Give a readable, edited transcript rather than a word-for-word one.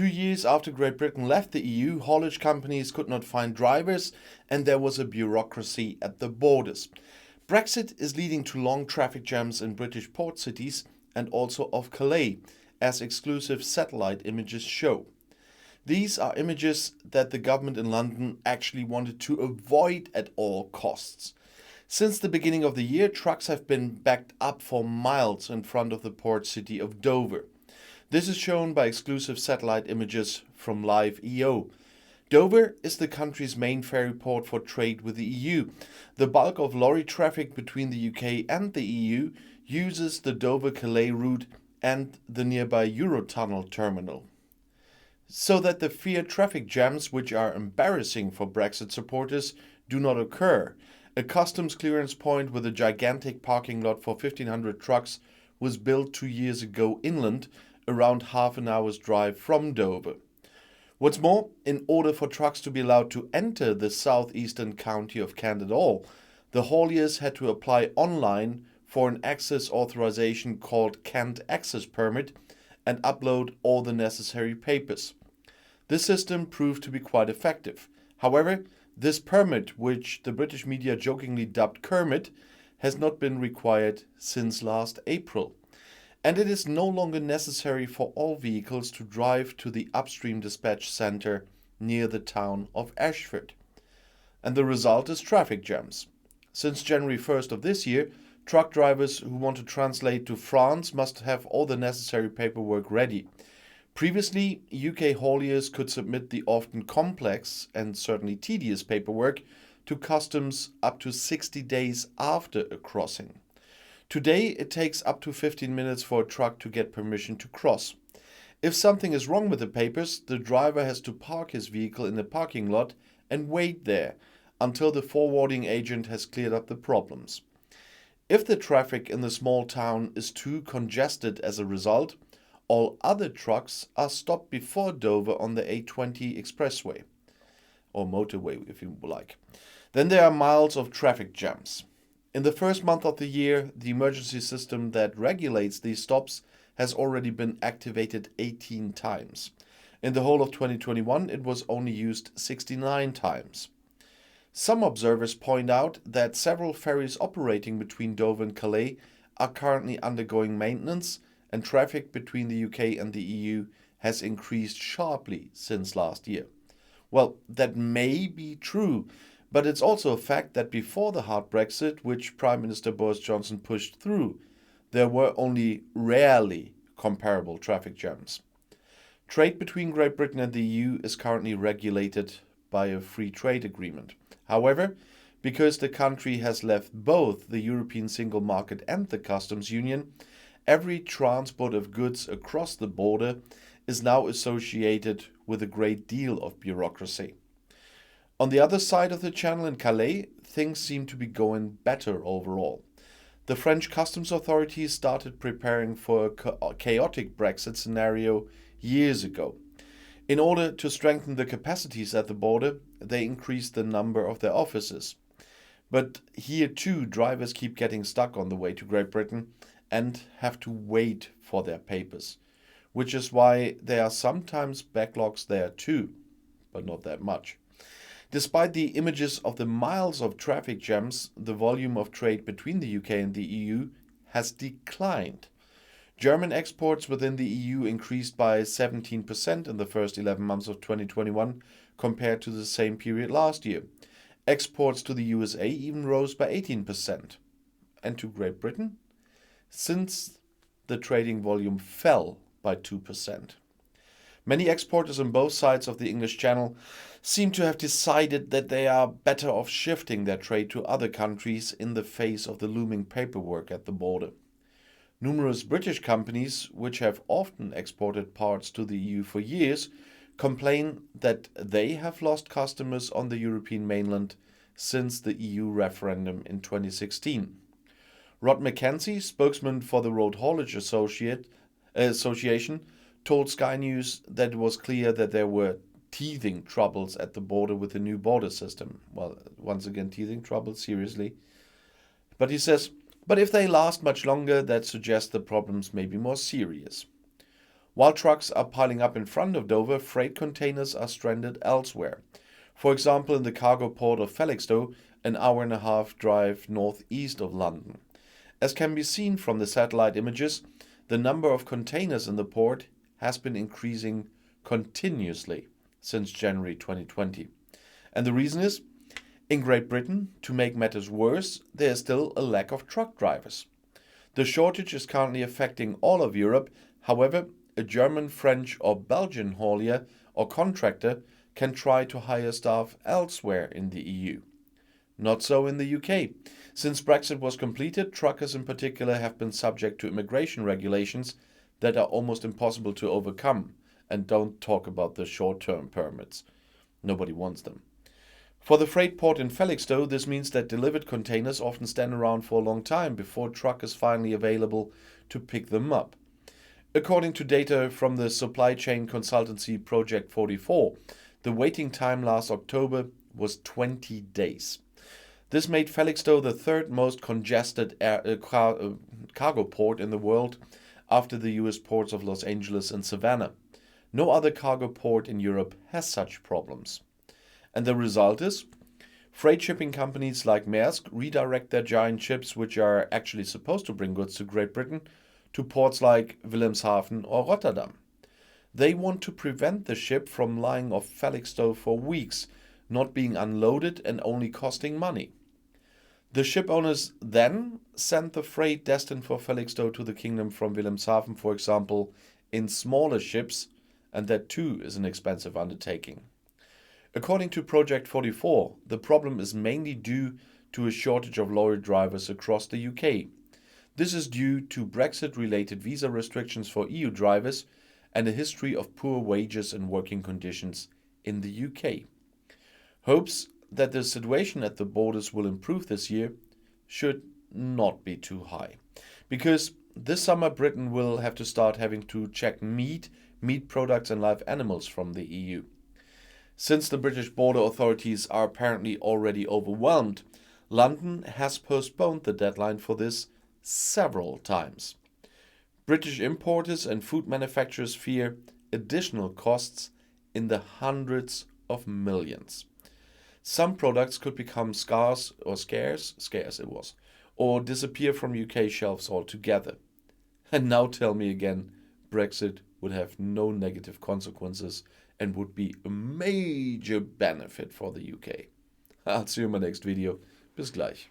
2 years after Great Britain left the EU, haulage companies could not find drivers and there was a bureaucracy at the borders. Brexit is leading to long traffic jams in British port cities and also of Calais, as exclusive satellite images show. These are images that the government in London actually wanted to avoid at all costs. Since the beginning of the year, trucks have been backed up for miles in front of the port city of Dover. This is shown by exclusive satellite images from Live EO. Dover is the country's main ferry port for trade with the EU. The bulk of lorry traffic between the UK and the EU uses the Dover-Calais route and the nearby Eurotunnel terminal. So that the feared traffic jams, which are embarrassing for Brexit supporters, do not occur. A customs clearance point with a gigantic parking lot for 1,500 trucks was built 2 years ago inland, around half an hour's drive from Dover. What's more, in order for trucks to be allowed to enter the southeastern county of Kent at all, the hauliers had to apply online for an access authorization called Kent Access Permit and upload all the necessary papers. This system proved to be quite effective. However, this permit, which the British media jokingly dubbed Kermit, has not been required since last April. And it is no longer necessary for all vehicles to drive to the upstream dispatch center near the town of Ashford. And the result is traffic jams. Since January 1st of this year, truck drivers who want to translate to France must have all the necessary paperwork ready. Previously, UK hauliers could submit the often complex and certainly tedious paperwork to customs up to 60 days after a crossing. Today, it takes up to 15 minutes for a truck to get permission to cross. If something is wrong with the papers, the driver has to park his vehicle in a parking lot and wait there until the forwarding agent has cleared up the problems. If the traffic in the small town is too congested as a result, all other trucks are stopped before Dover on the A20 expressway, or motorway if you like. Then there are miles of traffic jams. In the first month of the year, the emergency system that regulates these stops has already been activated 18 times. In the whole of 2021, it was only used 69 times. Some observers point out that several ferries operating between Dover and Calais are currently undergoing maintenance, and traffic between the UK and the EU has increased sharply since last year. Well, that may be true, but it's also a fact that before the hard Brexit, which Prime Minister Boris Johnson pushed through, there were only rarely comparable traffic jams. Trade between Great Britain and the EU is currently regulated by a free trade agreement. However, because the country has left both the European single market and the customs union, every transport of goods across the border is now associated with a great deal of bureaucracy. On the other side of the channel in Calais, things seem to be going better overall. The French customs authorities started preparing for a chaotic Brexit scenario years ago. In order to strengthen the capacities at the border, they increased the number of their offices. But here too, drivers keep getting stuck on the way to Great Britain and have to wait for their papers, which is why there are sometimes backlogs there too, but not that much. Despite the images of the miles of traffic jams, the volume of trade between the UK and the EU has declined. German exports within the EU increased by 17% in the first 11 months of 2021 compared to the same period last year. Exports to the USA even rose by 18%. And to Great Britain, since the trading volume fell by 2%. Many exporters on both sides of the English Channel seem to have decided that they are better off shifting their trade to other countries in the face of the looming paperwork at the border. Numerous British companies, which have often exported parts to the EU for years, complain that they have lost customers on the European mainland since the EU referendum in 2016. Rod Mackenzie, spokesman for the Road Haulage Association, told Sky News that it was clear that there were teething troubles at the border with the new border system. Well, once again, teething troubles, seriously. But he says, but if they last much longer, that suggests the problems may be more serious. While trucks are piling up in front of Dover, freight containers are stranded elsewhere. For example, in the cargo port of Felixstowe, an hour-and-a-half drive northeast of London. As can be seen from the satellite images, the number of containers in the port has been increasing continuously since January 2020. And the reason is, in Great Britain, to make matters worse, there is still a lack of truck drivers. The shortage is currently affecting all of Europe. However, a German, French or Belgian haulier or contractor can try to hire staff elsewhere in the EU. Not so in the UK. Since Brexit was completed, truckers in particular have been subject to immigration regulations that are almost impossible to overcome, and don't talk about the short-term permits. Nobody wants them. For the freight port in Felixstowe, this means that delivered containers often stand around for a long time before a truck is finally available to pick them up. According to data from the supply chain consultancy Project 44, the waiting time last October was 20 days. This made Felixstowe the third most congested cargo port in the world after the US ports of Los Angeles and Savannah. No other cargo port in Europe has such problems. And the result is, freight shipping companies like Marc redirect their giant ships, which are actually supposed to bring goods to Great Britain, to ports like Wilhelmshaven or Rotterdam. They want to prevent the ship from lying off Felixstowe for weeks, not being unloaded and only costing money. The ship owners then send the freight destined for Felixstowe to the kingdom from Wilhelmshaven, for example, in smaller ships, and that too is an expensive undertaking. According to Project 44, the problem is mainly due to a shortage of lorry drivers across the UK. This is due to Brexit-related visa restrictions for EU drivers and a history of poor wages and working conditions in the UK. Hopes that the situation at the borders will improve this year should not be too high, because this summer Britain will have to start having to check meat products and live animals from the EU. Since the British border authorities are apparently already overwhelmed, London has postponed the deadline for this several times. British importers and food manufacturers fear additional costs in the hundreds of millions. Some products could become scarce it was, or disappear from UK shelves altogether. And now tell me again, Brexit would have no negative consequences and would be a major benefit for the UK. I'll see you in my next video. Bis gleich.